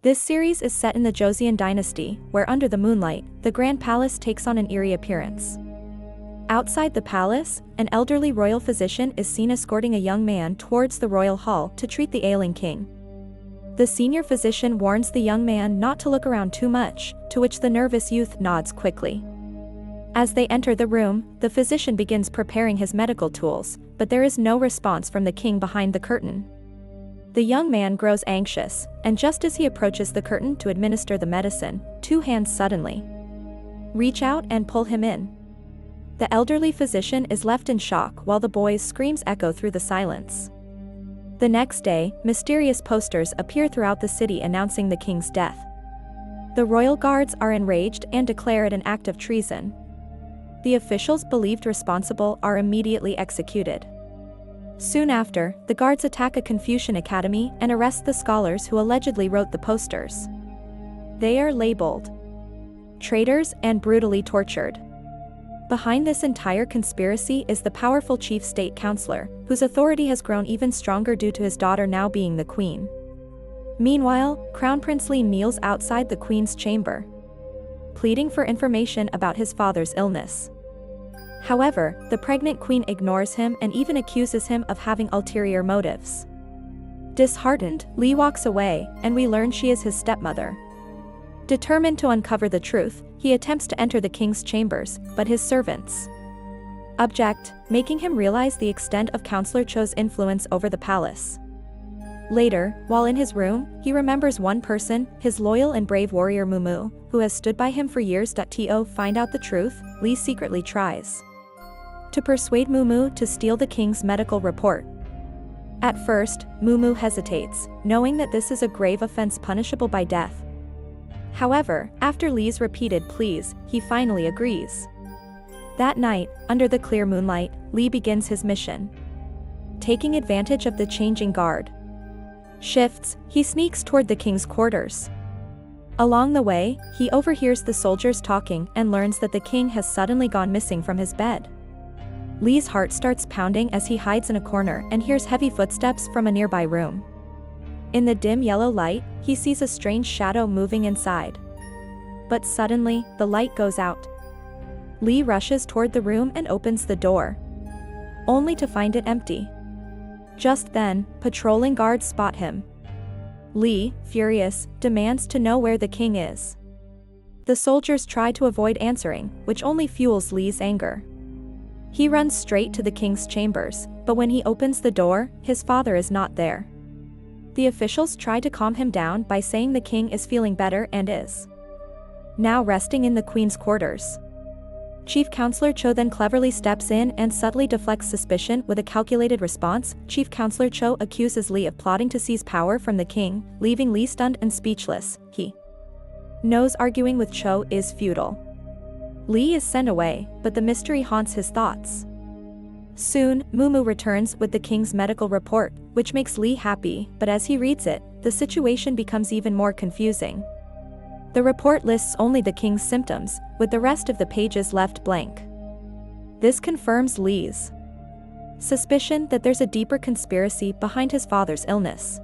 This series is set in the Joseon dynasty, where under the moonlight, the Grand Palace takes on an eerie appearance. Outside the palace, an elderly royal physician is seen escorting a young man towards the royal hall to treat the ailing king. The senior physician warns the young man not to look around too much, to which the nervous youth nods quickly. As they enter the room, the physician begins preparing his medical tools, but there is no response from the king behind the curtain. The young man grows anxious, and just as he approaches the curtain to administer the medicine, two hands suddenly reach out and pull him in. The elderly physician is left in shock while the boy's screams echo through the silence. The next day, mysterious posters appear throughout the city announcing the king's death. The royal guards are enraged and declare it an act of treason. The officials believed responsible are immediately executed. Soon after, the guards attack a Confucian academy and arrest the scholars who allegedly wrote the posters. They are labeled traitors and brutally tortured. Behind this entire conspiracy is the powerful chief state counselor, whose authority has grown even stronger due to his daughter now being the queen. Meanwhile, Crown Prince Lee kneels outside the queen's chamber, pleading for information about his father's illness. However, the pregnant queen ignores him and even accuses him of having ulterior motives. Disheartened, Lee walks away, and we learn she is his stepmother. Determined to uncover the truth, he attempts to enter the king's chambers, but his servants object, making him realize the extent of Counselor Cho's influence over the palace. Later, while in his room, he remembers one person, his loyal and brave warrior Mumu, who has stood by him for years. To find out the truth, Lee secretly tries to persuade Mumu to steal the king's medical report. At first, Mumu hesitates, knowing that this is a grave offense punishable by death. However, after Lee's repeated pleas, he finally agrees. That night, under the clear moonlight, Lee begins his mission. Taking advantage of the changing guard shifts, he sneaks toward the king's quarters. Along the way, he overhears the soldiers talking and learns that the king has suddenly gone missing from his bed. Lee's heart starts pounding as he hides in a corner and hears heavy footsteps from a nearby room. In the dim yellow light, he sees a strange shadow moving inside. But suddenly, the light goes out. Lee rushes toward the room and opens the door, only to find it empty. Just then, patrolling guards spot him. Lee, furious, demands to know where the king is. The soldiers try to avoid answering, which only fuels Lee's anger. He runs straight to the king's chambers, but when he opens the door, his father is not there. The officials try to calm him down by saying the king is feeling better and is now resting in the queen's quarters. Chief Counselor Cho then cleverly steps in and subtly deflects suspicion with a calculated response. Chief Counselor Cho accuses Lee of plotting to seize power from the king, leaving Lee stunned and speechless. He knows arguing with Cho is futile. Lee is sent away, but the mystery haunts his thoughts. Soon, Mumu returns with the king's medical report, which makes Lee happy, but as he reads it, the situation becomes even more confusing. The report lists only the king's symptoms, with the rest of the pages left blank. This confirms Lee's suspicion that there's a deeper conspiracy behind his father's illness.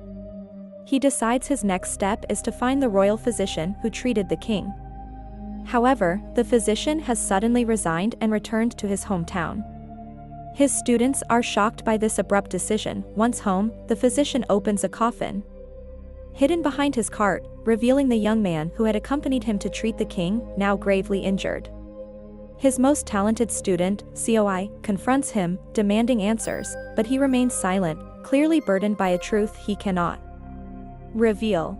He decides his next step is to find the royal physician who treated the king. However, the physician has suddenly resigned and returned to his hometown. His students are shocked by this abrupt decision. Once home, the physician opens a coffin hidden behind his cart, revealing the young man who had accompanied him to treat the king, now gravely injured. His most talented student, Coi, confronts him, demanding answers, but he remains silent, clearly burdened by a truth he cannot reveal.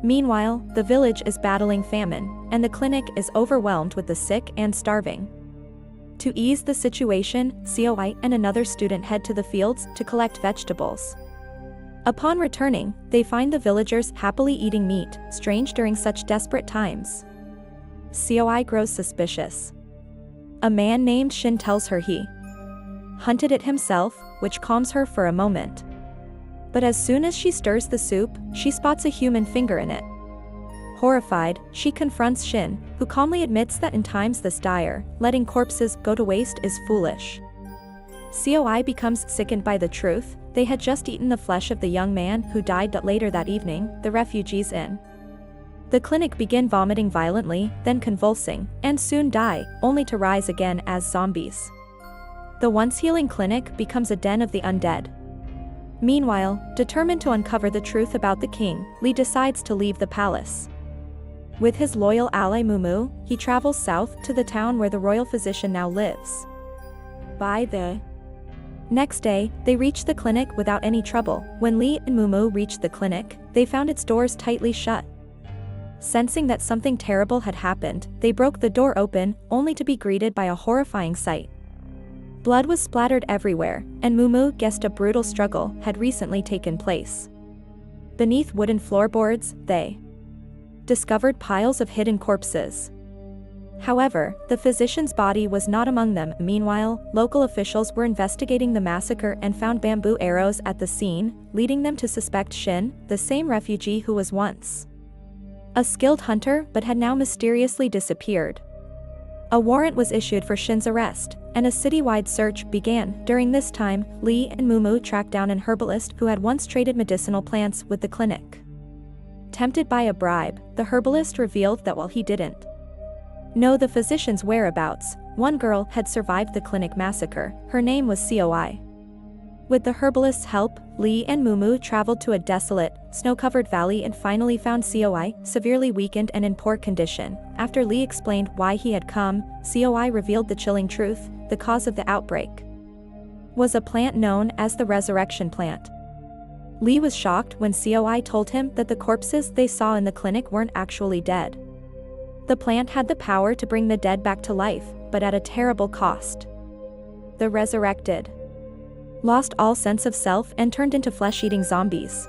Meanwhile, the village is battling famine, and the clinic is overwhelmed with the sick and starving. To ease the situation, Coi and another student head to the fields to collect vegetables. Upon returning, they find the villagers happily eating meat, strange during such desperate times. Coi grows suspicious. A man named Shin tells her he hunted it himself, which calms her for a moment. But as soon as she stirs the soup, she spots a human finger in it. Horrified, she confronts Shin, who calmly admits that in times this dire, letting corpses go to waste is foolish. Coi becomes sickened by the truth, They had just eaten the flesh of the young man who died later that evening, the refugees in the clinic begin vomiting violently, then convulsing, and soon die, only to rise again as zombies. The once healing clinic becomes a den of the undead. Meanwhile, determined to uncover the truth about the king, Lee decides to leave the palace. With his loyal ally Mumu, he travels south to the town where the royal physician now lives. By the next day, they reach the clinic without any trouble. When Lee and Mumu reached the clinic, they found its doors tightly shut. Sensing that something terrible had happened, they broke the door open, only to be greeted by a horrifying sight. Blood was splattered everywhere, and Mumu guessed a brutal struggle had recently taken place. Beneath wooden floorboards, they discovered piles of hidden corpses. However, the physician's body was not among them. Meanwhile, local officials were investigating the massacre and found bamboo arrows at the scene, leading them to suspect Shin, the same refugee who was once a skilled hunter but had now mysteriously disappeared. A warrant was issued for Shin's arrest, and a citywide search began. During this time, Lee and Mumu tracked down an herbalist who had once traded medicinal plants with the clinic. Tempted by a bribe, the herbalist revealed that while he didn't know the physician's whereabouts, one girl had survived the clinic massacre. Her name was Coi. With the herbalist's help, Lee and Mumu traveled to a desolate, snow-covered valley and finally found Coi, severely weakened and in poor condition. After Lee explained why he had come, Coi revealed the chilling truth: the cause of the outbreak was a plant known as the resurrection plant. Lee was shocked when Coi told him that the corpses they saw in the clinic weren't actually dead. The plant had the power to bring the dead back to life, but at a terrible cost. The resurrected lost all sense of self and turned into flesh-eating zombies.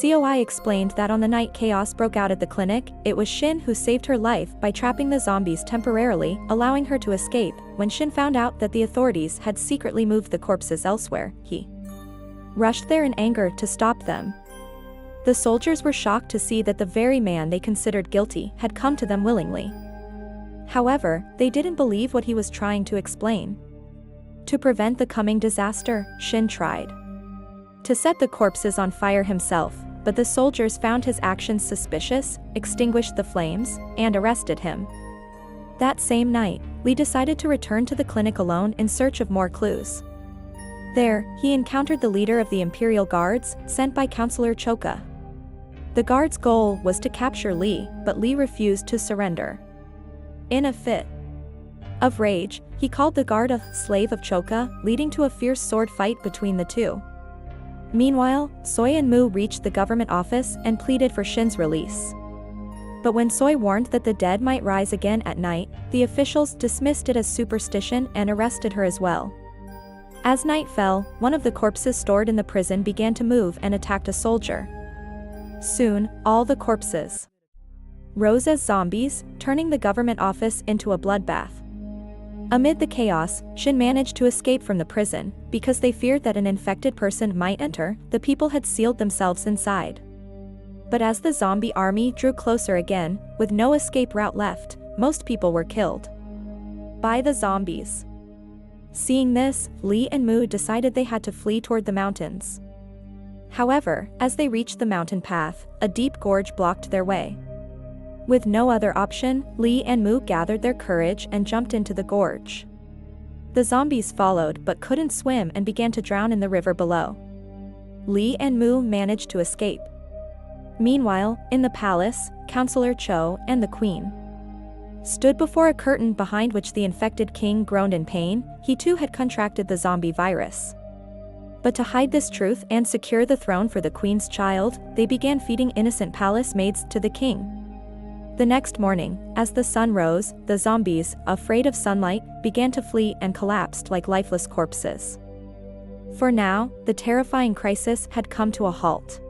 Coi explained that on the night chaos broke out at the clinic, it was Shin who saved her life by trapping the zombies temporarily, allowing her to escape. When Shin found out that the authorities had secretly moved the corpses elsewhere, he rushed there in anger to stop them. The soldiers were shocked to see that the very man they considered guilty had come to them willingly. However, they didn't believe what he was trying to explain. To prevent the coming disaster, Shin tried to set the corpses on fire himself, but the soldiers found his actions suspicious, extinguished the flames, and arrested him. That same night, Lee decided to return to the clinic alone in search of more clues. There, he encountered the leader of the Imperial Guards, sent by Counselor Choka. The guards' goal was to capture Lee, but Lee refused to surrender. In a fit of rage, he called the guard a slave of Choka, leading to a fierce sword fight between the two. Meanwhile, Soi and Mu reached the government office and pleaded for Shin's release. But when Soi warned that the dead might rise again at night, the officials dismissed it as superstition and arrested her as well. As night fell, one of the corpses stored in the prison began to move and attacked a soldier. Soon, all the corpses rose as zombies, turning the government office into a bloodbath. Amid the chaos, Shin managed to escape from the prison. Because they feared that an infected person might enter, the people had sealed themselves inside. But as the zombie army drew closer again, with no escape route left, most people were killed by the zombies. Seeing this, Lee and Mu decided they had to flee toward the mountains. However, as they reached the mountain path, a deep gorge blocked their way. With no other option, Lee and Mu gathered their courage and jumped into the gorge. The zombies followed but couldn't swim and began to drown in the river below. Lee and Mu managed to escape. Meanwhile, in the palace, Counselor Cho and the queen stood before a curtain behind which the infected king groaned in pain. He too had contracted the zombie virus. But to hide this truth and secure the throne for the queen's child, they began feeding innocent palace maids to the king. The next morning, as the sun rose, the zombies, afraid of sunlight, began to flee and collapsed like lifeless corpses. For now, the terrifying crisis had come to a halt.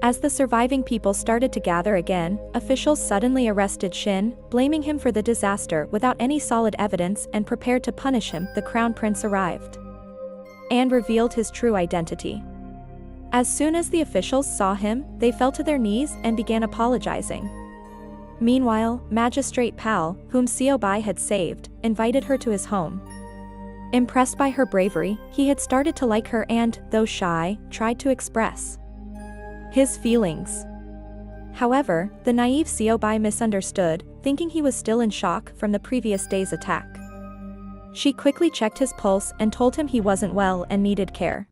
As the surviving people started to gather again, officials suddenly arrested Shin, blaming him for the disaster without any solid evidence and prepared to punish him. The crown prince arrived and revealed his true identity. As soon as the officials saw him, they fell to their knees and began apologizing. Meanwhile, Magistrate Pal, whom Siobai had saved, invited her to his home. Impressed by her bravery, he had started to like her and, though shy, tried to express his feelings. However, the naive Siobai misunderstood, thinking he was still in shock from the previous day's attack. She quickly checked his pulse and told him he wasn't well and needed care.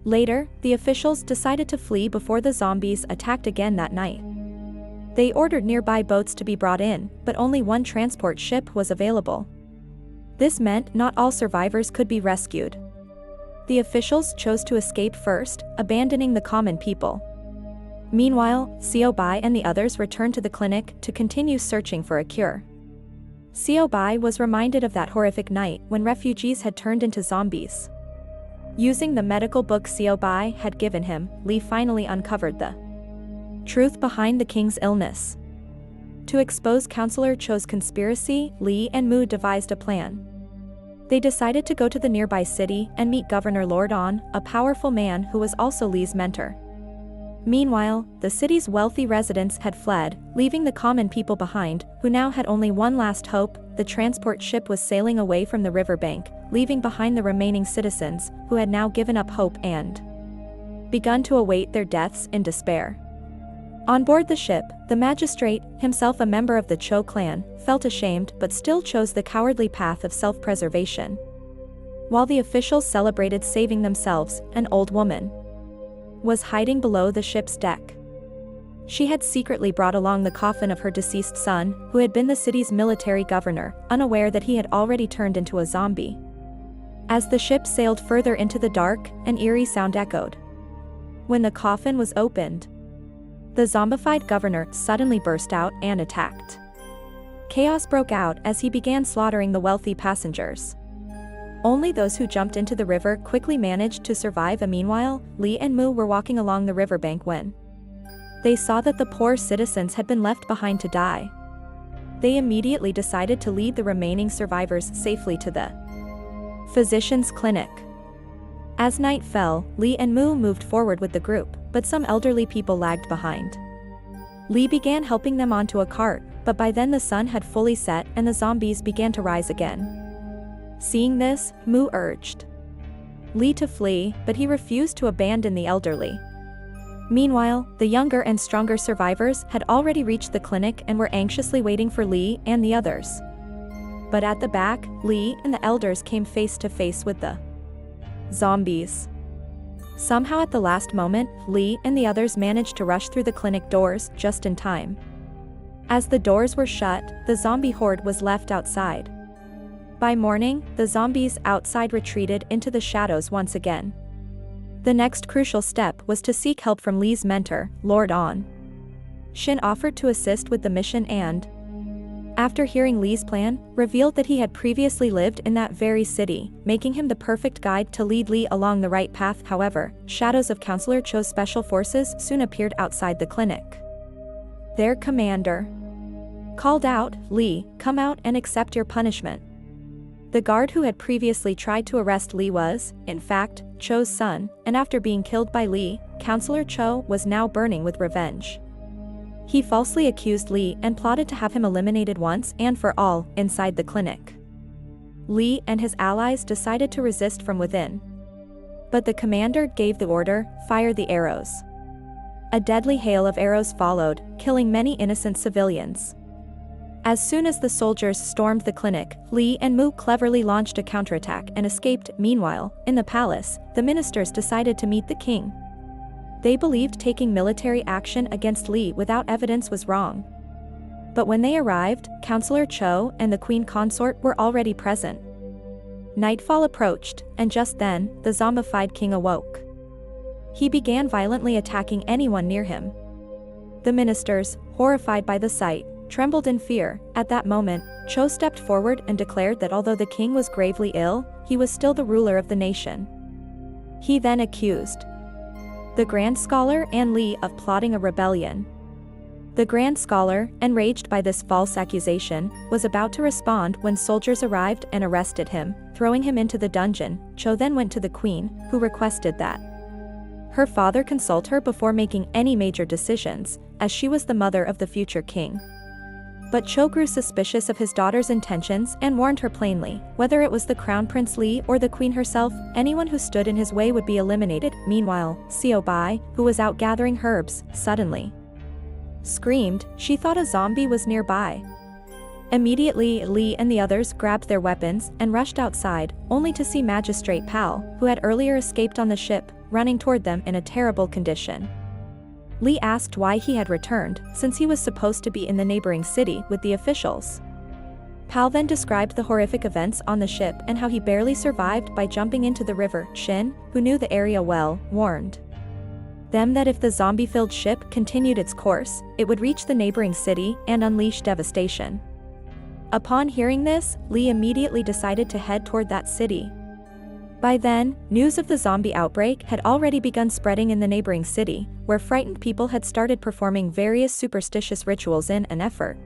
Later, the officials decided to flee before the zombies attacked again that night. They ordered nearby boats to be brought in, but only one transport ship was available. This meant not all survivors could be rescued. The officials chose to escape first, abandoning the common people. Meanwhile, Siobai and the others returned to the clinic to continue searching for a cure. Siobai was reminded of that horrific night when refugees had turned into zombies. Using the medical book Siobai had given him, Lee finally uncovered the truth behind the king's illness. To expose Counselor Cho's conspiracy, Lee and Mu devised a plan. They decided to go to the nearby city and meet Governor Lord On, a powerful man who was also Lee's mentor. Meanwhile, the city's wealthy residents had fled, leaving the common people behind, who now had only one last hope. The transport ship was sailing away from the riverbank, leaving behind the remaining citizens, who had now given up hope and begun to await their deaths in despair. On board the ship, the magistrate, himself a member of the Cho clan, felt ashamed but still chose the cowardly path of self-preservation. While the officials celebrated saving themselves, an old woman was hiding below the ship's deck. She had secretly brought along the coffin of her deceased son, who had been the city's military governor, unaware that he had already turned into a zombie. As the ship sailed further into the dark, an eerie sound echoed. When the coffin was opened, the zombified governor suddenly burst out and attacked. Chaos broke out as he began slaughtering the wealthy passengers. Only those who jumped into the river quickly managed to survive. Meanwhile, Lee and Mu were walking along the riverbank when they saw that the poor citizens had been left behind to die. They immediately decided to lead the remaining survivors safely to the physician's clinic. As night fell, Lee and Mu moved forward with the group, but some elderly people lagged behind. Lee began helping them onto a cart, but by then the sun had fully set and the zombies began to rise again. Seeing this, Mu urged Lee to flee, but he refused to abandon the elderly. Meanwhile, the younger and stronger survivors had already reached the clinic and were anxiously waiting for Lee and the others. But at the back, Lee and the elders came face to face with the zombies. Somehow at the last moment, Lee and the others managed to rush through the clinic doors just in time. As the doors were shut, the zombie horde was left outside. By morning, the zombies outside retreated into the shadows once again. The next crucial step was to seek help from Lee's mentor, Lord On. Shin offered to assist with the mission and, after hearing Lee's plan, revealed that he had previously lived in that very city, making him the perfect guide to lead Lee along the right path. However, shadows of Counselor Cho's special forces soon appeared outside the clinic. Their commander called out, "Lee, come out and accept your punishment." The guard who had previously tried to arrest Lee was, in fact, Cho's son, and after being killed by Lee, Counselor Cho was now burning with revenge. He falsely accused Lee and plotted to have him eliminated once and for all, inside the clinic. Lee and his allies decided to resist from within. But the commander gave the order, "Fire the arrows." A deadly hail of arrows followed, killing many innocent civilians. As soon as the soldiers stormed the clinic, Lee and Mu cleverly launched a counterattack and escaped. Meanwhile, in the palace, the ministers decided to meet the king. They believed taking military action against Lee without evidence was wrong. But when they arrived, Counselor Cho and the queen consort were already present. Nightfall approached, and just then, the zombified king awoke. He began violently attacking anyone near him. The ministers, horrified by the sight, trembled in fear. At that moment, Cho stepped forward and declared that although the king was gravely ill, he was still the ruler of the nation. He then accused the Grand Scholar and Lee of plotting a rebellion. The Grand Scholar, enraged by this false accusation, was about to respond when soldiers arrived and arrested him, throwing him into the dungeon. Cho then went to the queen, who requested that her father consult her before making any major decisions, as she was the mother of the future king. But Cho grew suspicious of his daughter's intentions and warned her plainly, whether it was the Crown Prince Lee or the Queen herself, anyone who stood in his way would be eliminated. Meanwhile, Seo Bai, who was out gathering herbs, suddenly screamed. She thought a zombie was nearby. Immediately, Lee and the others grabbed their weapons and rushed outside, only to see Magistrate Pal, who had earlier escaped on the ship, running toward them in a terrible condition. Lee asked why he had returned, since he was supposed to be in the neighboring city with the officials. Pal then described the horrific events on the ship and how he barely survived by jumping into the river. Shin, who knew the area well, warned them that if the zombie-filled ship continued its course, it would reach the neighboring city and unleash devastation. Upon hearing this, Lee immediately decided to head toward that city. By then, news of the zombie outbreak had already begun spreading in the neighboring city, where frightened people had started performing various superstitious rituals in an effort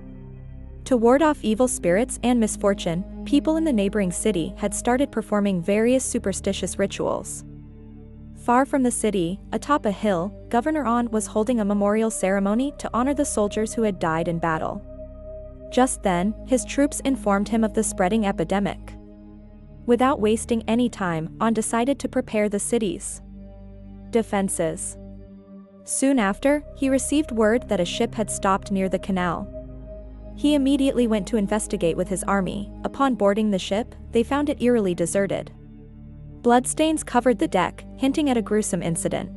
to ward off evil spirits and misfortune. People in the neighboring city had started performing various superstitious rituals. Far from the city, atop a hill, Governor An was holding a memorial ceremony to honor the soldiers who had died in battle. Just then, his troops informed him of the spreading epidemic. Without wasting any time, An decided to prepare the city's defenses. Soon after, he received word that a ship had stopped near the canal. He immediately went to investigate with his army. Upon boarding the ship, they found it eerily deserted. Bloodstains covered the deck, hinting at a gruesome incident.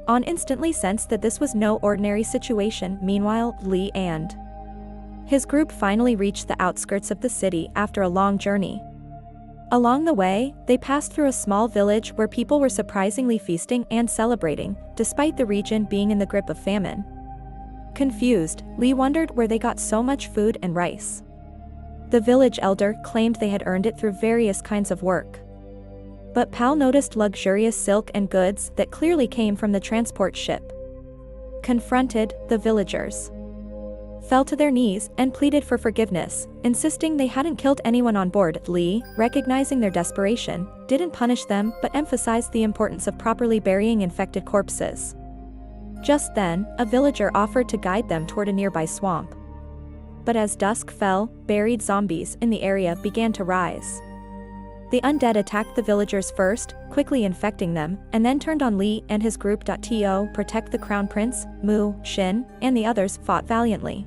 An instantly sensed that this was no ordinary situation. Meanwhile, Lee and his group finally reached the outskirts of the city after a long journey. Along the way, they passed through a small village where people were surprisingly feasting and celebrating, despite the region being in the grip of famine. Confused, Lee wondered where they got so much food and rice. The village elder claimed they had earned it through various kinds of work. But Pal noticed luxurious silk and goods that clearly came from the transport ship. Confronted, the villagers fell to their knees and pleaded for forgiveness, insisting they hadn't killed anyone on board. Lee, recognizing their desperation, didn't punish them but emphasized the importance of properly burying infected corpses. Just then, a villager offered to guide them toward a nearby swamp. But as dusk fell, buried zombies in the area began to rise. The undead attacked the villagers first, quickly infecting them, and then turned on Lee and his group. To protect the Crown Prince, Mu, Shin, and the others fought valiantly.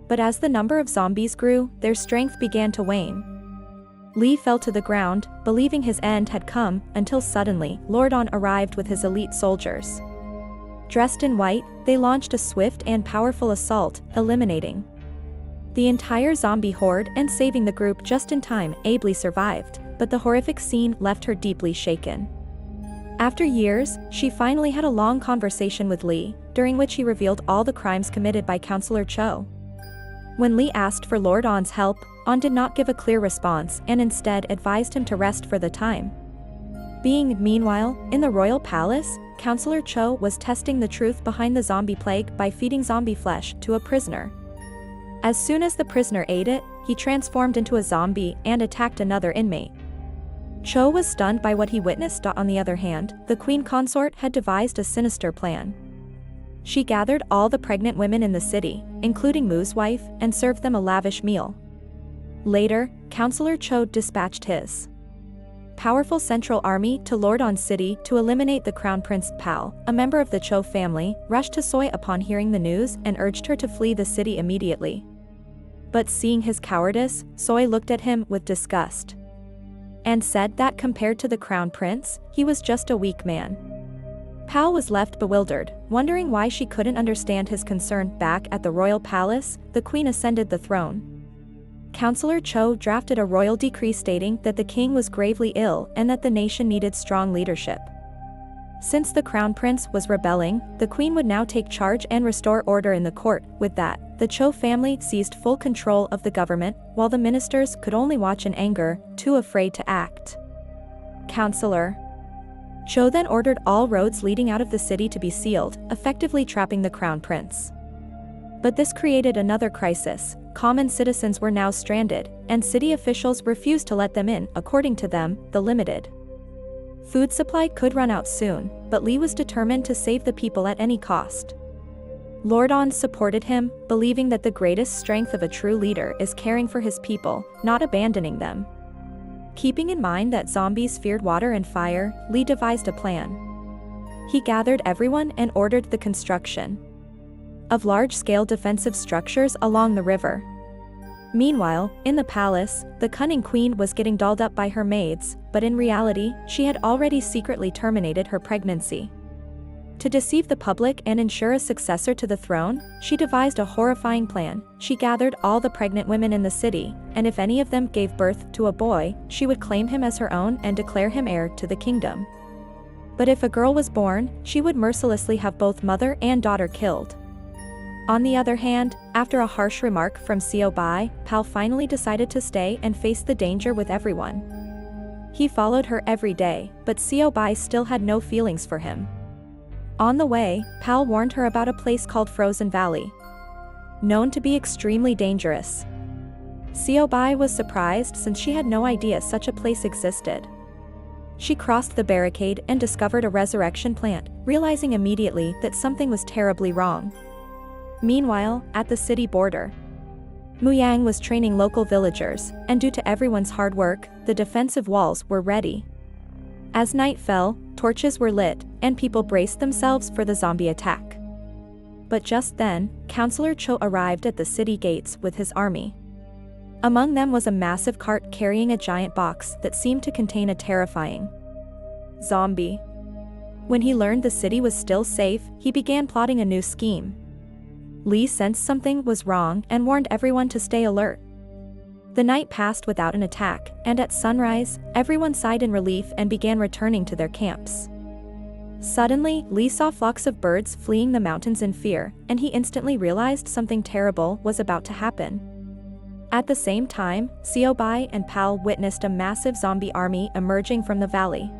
But as the number of zombies grew, their strength began to wane. Lee fell to the ground, believing his end had come, until suddenly, Lord An arrived with his elite soldiers. Dressed in white, they launched a swift and powerful assault, eliminating the entire zombie horde and saving the group just in time. Ably survived, but the horrific scene left her deeply shaken. After years, she finally had a long conversation with Lee, during which he revealed all the crimes committed by Counselor Cho. When Lee asked for Lord An's help, An did not give a clear response and instead advised him to rest for the time being. Meanwhile, in the royal palace, Counselor Cho was testing the truth behind the zombie plague by feeding zombie flesh to a prisoner. As soon as the prisoner ate it, he transformed into a zombie and attacked another inmate. Cho was stunned by what he witnessed. On the other hand, the queen consort had devised a sinister plan. She gathered all the pregnant women in the city, including Mu's wife, and served them a lavish meal. Later, Counselor Cho dispatched his powerful central army to Lord An's city to eliminate the Crown Prince. Pal, a member of the Cho family, rushed to Soy upon hearing the news and urged her to flee the city immediately. But seeing his cowardice, Soy looked at him with disgust and said that compared to the Crown Prince, he was just a weak man. Pal was left bewildered, wondering why she couldn't understand his concern. Back at the royal palace, the queen ascended the throne. Counselor Cho drafted a royal decree stating that the king was gravely ill and that the nation needed strong leadership. Since the Crown Prince was rebelling, the queen would now take charge and restore order in the court. With that, the Cho family seized full control of the government, while the ministers could only watch in anger, too afraid to act. Counselor Cho then ordered all roads leading out of the city to be sealed, effectively trapping the Crown Prince. But this created another crisis. Common citizens were now stranded, and city officials refused to let them in. According to them, the limited food supply could run out soon, but Lee was determined to save the people at any cost. Lordon supported him, believing that the greatest strength of a true leader is caring for his people, not abandoning them. Keeping in mind that zombies feared water and fire, Lee devised a plan. He gathered everyone and ordered the construction of large-scale defensive structures along the river. Meanwhile, in the palace, the cunning queen was getting dolled up by her maids, but in reality, she had already secretly terminated her pregnancy. To deceive the public and ensure a successor to the throne, she devised a horrifying plan. She gathered all the pregnant women in the city, and if any of them gave birth to a boy, she would claim him as her own and declare him heir to the kingdom. But if a girl was born, she would mercilessly have both mother and daughter killed. On the other hand, after a harsh remark from Seo Bai, Pal finally decided to stay and face the danger with everyone. He followed her every day, but Seo Bai still had no feelings for him. On the way, Pal warned her about a place called Frozen Valley, known to be extremely dangerous. Seo Bai was surprised since she had no idea such a place existed. She crossed the barricade and discovered a resurrection plant, realizing immediately that something was terribly wrong. Meanwhile, at the city border, Muyang was training local villagers, and due to everyone's hard work, the defensive walls were ready. As night fell, torches were lit, and people braced themselves for the zombie attack. But just then, Counselor Cho arrived at the city gates with his army. Among them was a massive cart carrying a giant box that seemed to contain a terrifying zombie. When he learned the city was still safe, he began plotting a new scheme. Lee sensed something was wrong and warned everyone to stay alert. The night passed without an attack, and at sunrise, everyone sighed in relief and began returning to their camps. Suddenly, Lee saw flocks of birds fleeing the mountains in fear, and he instantly realized something terrible was about to happen. At the same time, Seo Bai and Pal witnessed a massive zombie army emerging from the valley.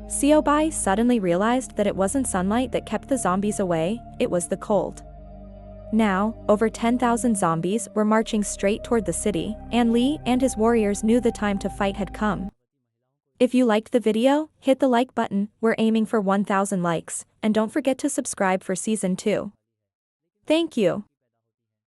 Seo Bai suddenly realized that it wasn't sunlight that kept the zombies away, it was the cold. Now, over 10,000 zombies were marching straight toward the city, and Lee and his warriors knew the time to fight had come. If you liked the video, hit the like button, we're aiming for 1,000 likes, and don't forget to subscribe for Season 2. Thank you.